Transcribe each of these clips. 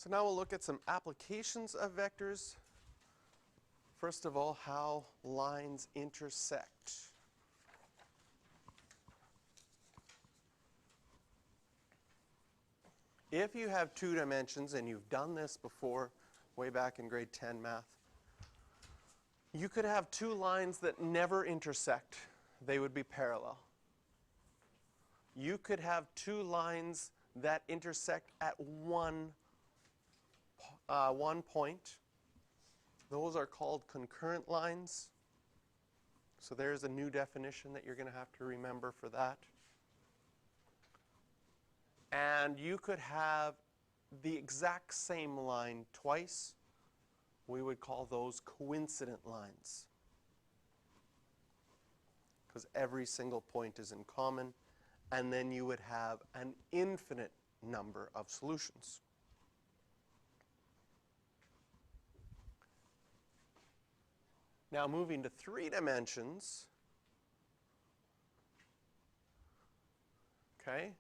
So now we'll look at some applications of vectors. First of all, how lines intersect. If you have 2 dimensions, and you've done this before, way back in grade 10 math, you could have 2 lines that never intersect. They would be parallel. You could have 2 lines that intersect at one point. Those are called concurrent lines. So there's a new definition that you're going to have to remember for that. And you could have the exact same line twice. We would call those coincident lines, because every single point is in common. And then you would have an infinite number of solutions. Now moving to 3 dimensions, okay?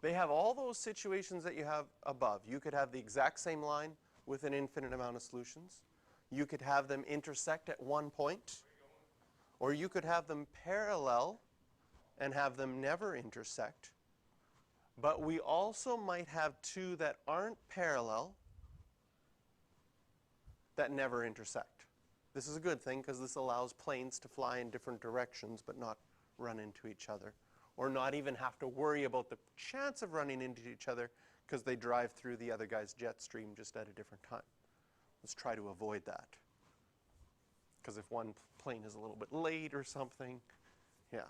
They have all those situations that you have above. You could have the exact same line with an infinite amount of solutions. You could have them intersect at one point, or you could have them parallel and have them never intersect. But we also might have 2 that aren't parallel that never intersect. This is a good thing, because this allows planes to fly in different directions but not run into each other, or not even have to worry about the chance of running into each other because they drive through the other guy's jet stream just at a different time. Let's try to avoid that, because if one plane is a little bit late or something, yeah,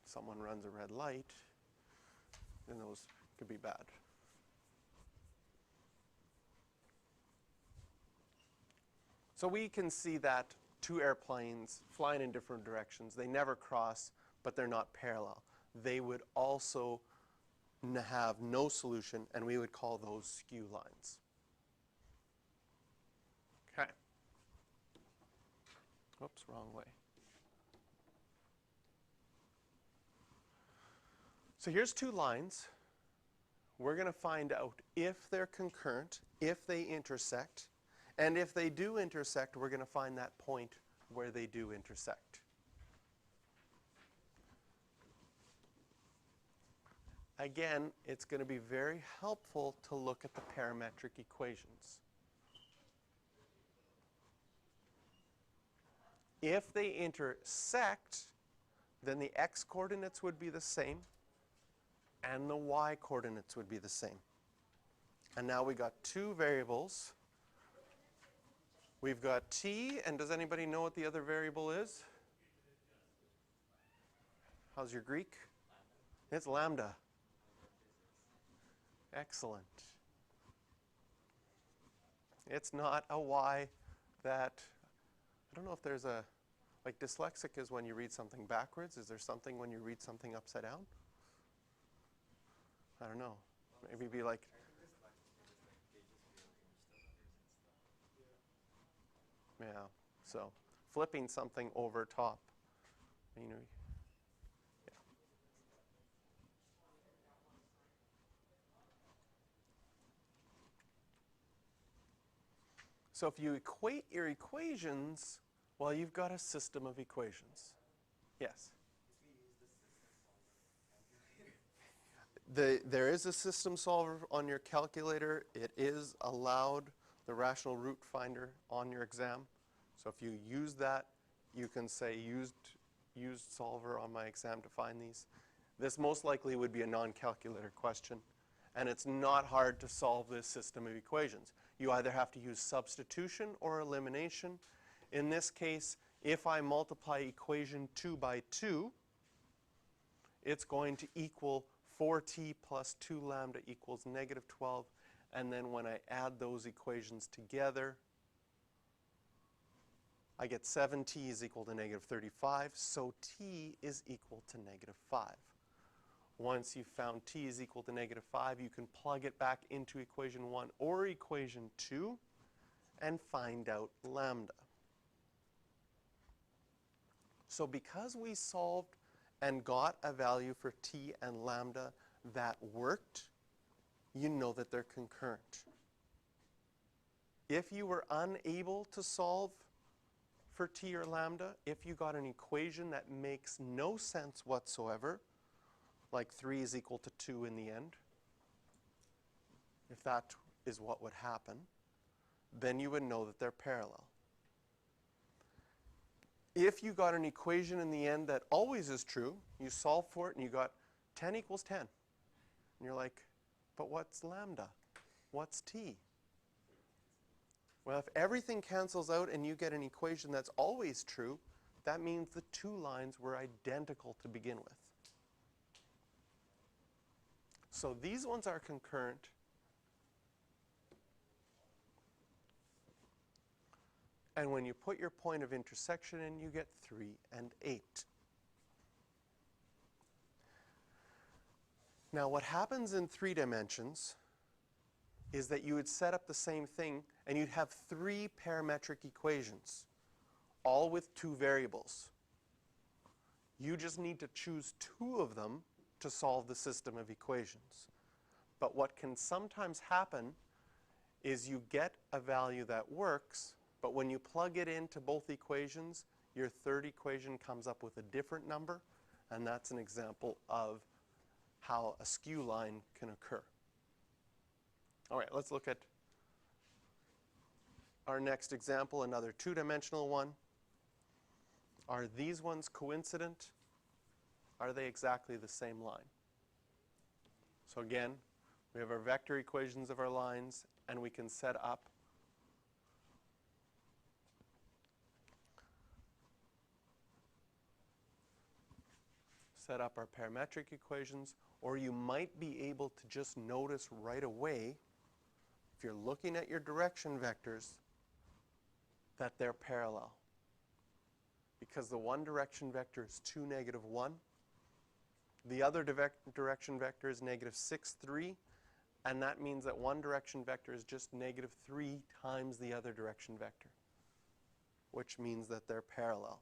someone runs a red light, then those could be bad. So we can see that 2 airplanes flying in different directions, they never cross, but they're not parallel. They would also have no solution, and we would call those skew lines. Okay. Oops, wrong way. So here's 2 lines. We're going to find out if they're concurrent, if they intersect, and if they do intersect, we're going to find that point where they do intersect. Again, it's going to be very helpful to look at the parametric equations. If they intersect, then the x coordinates would be the same, and the y coordinates would be the same. And now we got 2 variables. We've got t, and does anybody know what the other variable is? How's your Greek? It's lambda. Excellent. It's not a y that, I don't know if there's a, like dyslexic is when you read something backwards. Is there something when you read something upside down? I don't know. Maybe be like, yeah, so flipping something over top, you know, yeah. So if you equate your equations, well, you've got a system of equations. Yes? There is a system solver on your calculator. It is allowed, the rational root finder on your exam. So if you use that, you can say used solver on my exam to find these. This most likely would be a non-calculator question. And it's not hard to solve this system of equations. You either have to use substitution or elimination. In this case, if I multiply equation 2 by 2, it's going to equal 4t plus 2 lambda equals negative 12. And then when I add those equations together, I get 7t is equal to negative 35. So t is equal to negative 5. Once you've found t is equal to negative 5, you can plug it back into equation 1 or equation 2 and find out lambda. So because we solved and got a value for t and lambda that worked, you know that they're concurrent. If you were unable to solve for t or lambda, if you got an equation that makes no sense whatsoever, like 3 is equal to 2 in the end, if that is what would happen, then you would know that they're parallel. If you got an equation in the end that always is true, you solve for it and you got 10 equals 10. And you're like, but what's lambda? What's t? Well, if everything cancels out and you get an equation that's always true, that means the two lines were identical to begin with. So these ones are concurrent. And when you put your point of intersection in, you get 3 and 8. Now what happens in 3 dimensions is that you would set up the same thing and you'd have 3 parametric equations, all with 2 variables. You just need to choose 2 of them to solve the system of equations. But what can sometimes happen is you get a value that works, but when you plug it into both equations, your third equation comes up with a different number, and that's an example of how a skew line can occur. All right, let's look at our next example, another 2-dimensional one. Are these ones coincident? Are they exactly the same line? So again, we have our vector equations of our lines, and we can set up our parametric equations, or you might be able to just notice right away, if you're looking at your direction vectors, that they're parallel. Because the one direction vector is 2, -1. The other direction vector is -6, 3. And that means that one direction vector is just -3 times the other direction vector, which means that they're parallel.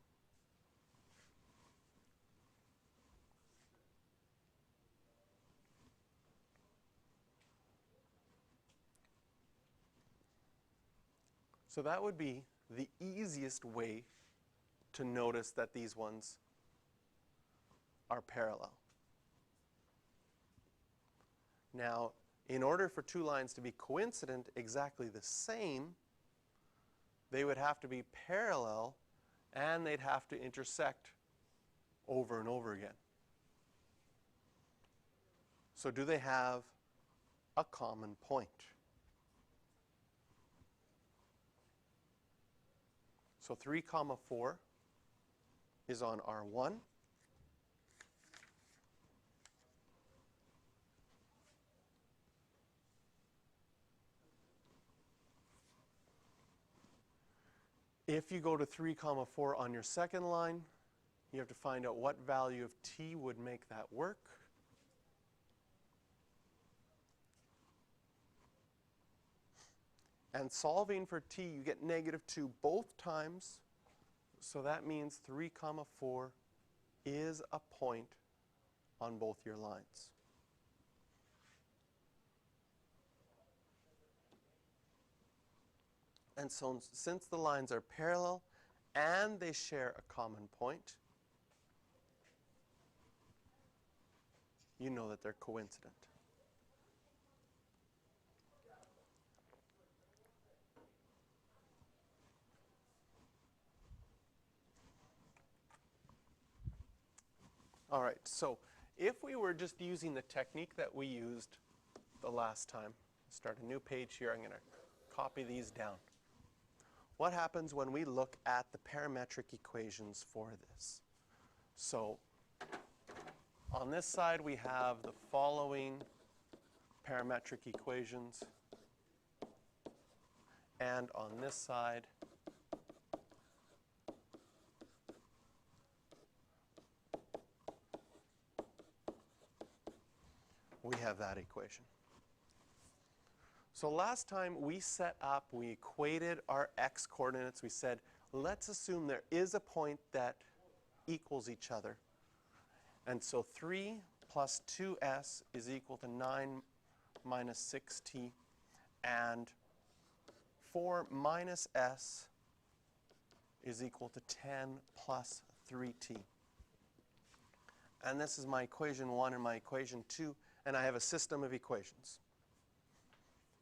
So that would be the easiest way to notice that these ones are parallel. Now, in order for 2 lines to be coincident, exactly the same, they would have to be parallel and they'd have to intersect over and over again. So do they have a common point? So 3, 4 is on R1. If you go to 3, 4 on your second line, you have to find out what value of t would make that work. And solving for t, you get -2 both times. So that means 3, 4 is a point on both your lines. And so since the lines are parallel and they share a common point, you know that they're coincident. All right, so if we were just using the technique that we used the last time, start a new page here, I'm going to copy these down. What happens when we look at the parametric equations for this? So on this side we have the following parametric equations, and on this side we have that equation. So last time we equated our x coordinates. We said, let's assume there is a point that equals each other. And so 3 plus 2s is equal to 9 minus 6t, and 4 minus s is equal to 10 plus 3t. And this is my equation 1 and my equation 2, and I have a system of equations.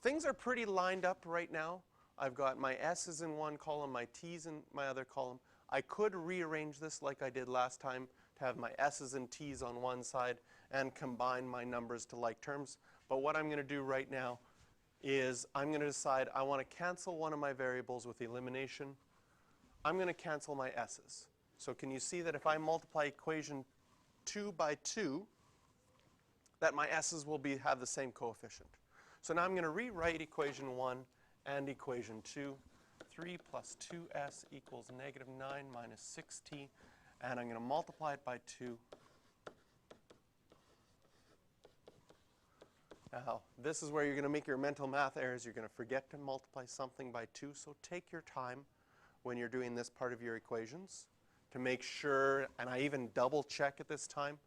Things are pretty lined up right now. I've got my s's in one column, my t's in my other column. I could rearrange this like I did last time to have my s's and t's on one side and combine my numbers to like terms. But what I'm going to do right now is I'm going to decide I want to cancel one of my variables with elimination. I'm going to cancel my s's. So can you see that if I multiply equation 2 by 2, that my s's will have the same coefficient. So now I'm going to rewrite equation 1 and equation 2. 3 plus 2s equals negative 9 minus 6t. And I'm going to multiply it by 2. Now, this is where you're going to make your mental math errors. You're going to forget to multiply something by 2. So take your time when you're doing this part of your equations to make sure, and I even double check at this time,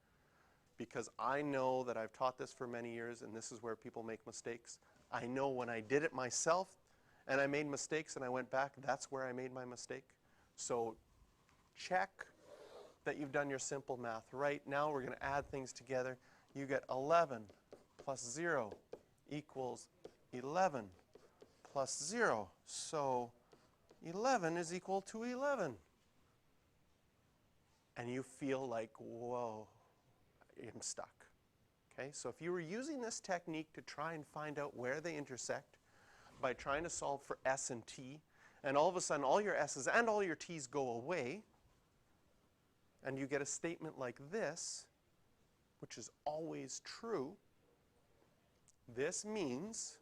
because I know that I've taught this for many years, and this is where people make mistakes. I know when I did it myself and I made mistakes and I went back, that's where I made my mistake. So check that you've done your simple math right. Now we're going to add things together. You get 11 plus 0 equals 11 plus 0. So 11 is equal to 11. And you feel like, whoa, I'm stuck. Okay, so if you were using this technique to try and find out where they intersect by trying to solve for s and t, and all of a sudden all your s's and all your t's go away, and you get a statement like this, which is always true, this means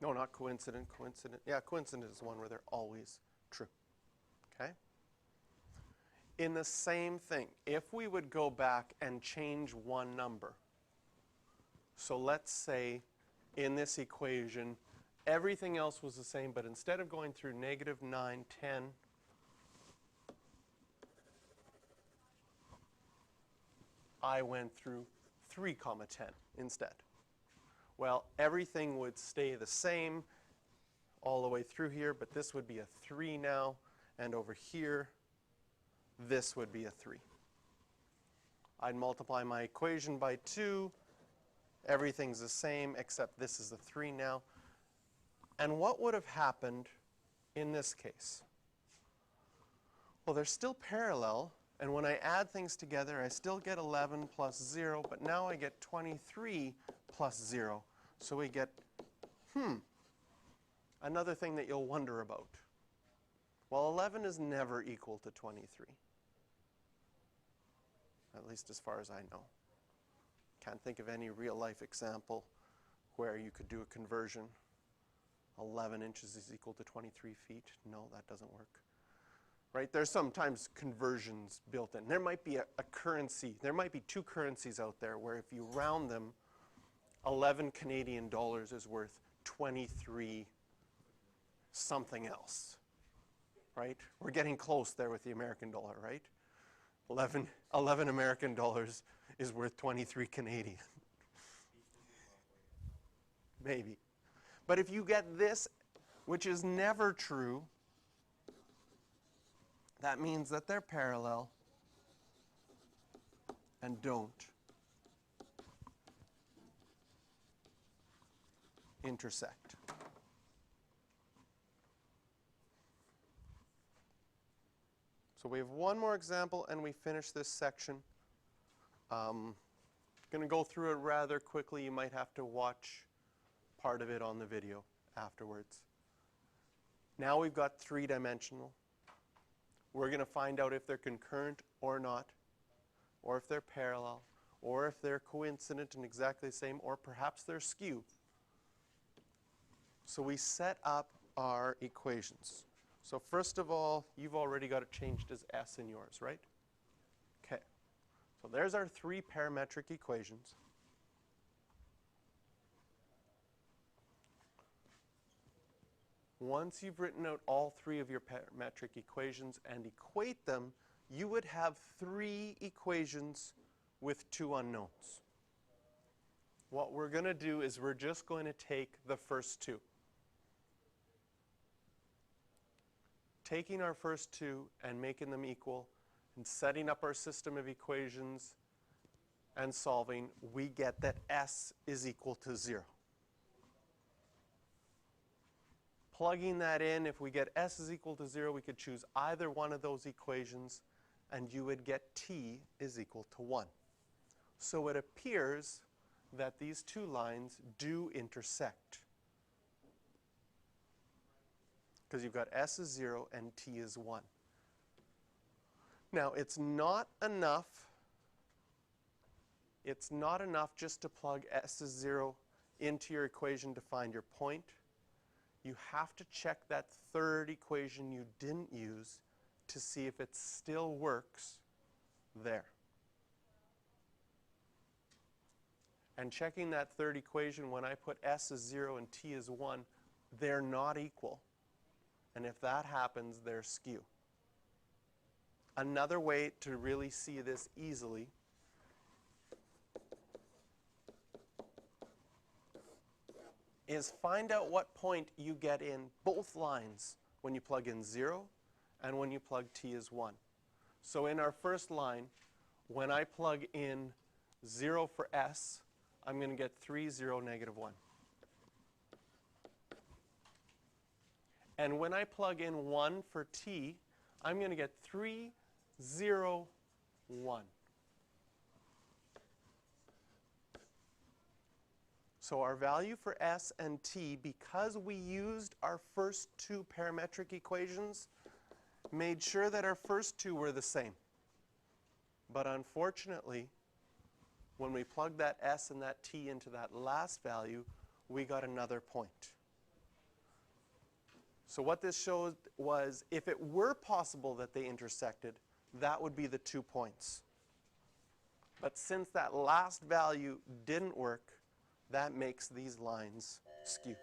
no, not coincident, coincident. Yeah, coincident is one where they're always true. Okay? In the same thing, if we would go back and change one number, so let's say in this equation, everything else was the same, but instead of going through negative 9, 10, I went through 3, 10 instead. Well, everything would stay the same all the way through here, but this would be a 3 now, and over here, this would be a 3. I'd multiply my equation by 2. Everything's the same, except this is a 3 now. And what would have happened in this case? Well, they're still parallel, and when I add things together, I still get 11 plus 0, but now I get 23 plus 0. So we get, another thing that you'll wonder about. Well, 11 is never equal to 23, at least as far as I know. Can't think of any real-life example where you could do a conversion. 11 inches is equal to 23 feet. No, that doesn't work. Right? There's sometimes conversions built in. There might be a currency. There might be 2 currencies out there where if you round them, 11 Canadian dollars is worth 23 something else. Right? We're getting close there with the American dollar, right? 11 American dollars is worth 23 Canadian. Maybe. But if you get this, which is never true, that means that they're parallel and don't intersect. So we have one more example and we finish this section. Going to go through it rather quickly. You might have to watch part of it on the video afterwards. Now we've got 3-dimensional. We're going to find out if they're concurrent or not, or if they're parallel, or if they're coincident and exactly the same, or perhaps they're skew. So we set up our equations. So first of all, you've already got it changed as s in yours, right? Okay. So there's our 3 parametric equations. Once you've written out all three of your parametric equations and equate them, you would have three equations with two unknowns. What we're going to do is we're just going to take the first two. Taking our first two and making them equal and setting up our system of equations and solving, we get that s is equal to 0. Plugging that in, if we get s is equal to 0, we could choose either one of those equations, and you would get t is equal to 1. So it appears that these two lines do intersect, because you've got s is 0 and t is 1. Now, it's not enough just to plug s is 0 into your equation to find your point. You have to check that third equation you didn't use to see if it still works there. And checking that third equation, when I put s is 0 and t is 1, they're not equal. And if that happens, they're skew. Another way to really see this easily is find out what point you get in both lines when you plug in 0 and when you plug t is 1. So in our first line, when I plug in 0 for s, I'm going to get 3, 0, negative 1. And when I plug in 1 for t, I'm going to get 3, 0, 1. So our value for s and t, because we used our first two parametric equations, made sure that our first two were the same. But unfortunately, when we plugged that s and that t into that last value, we got another point. So what this showed was, if it were possible that they intersected, that would be the 2 points. But since that last value didn't work, that makes these lines skew.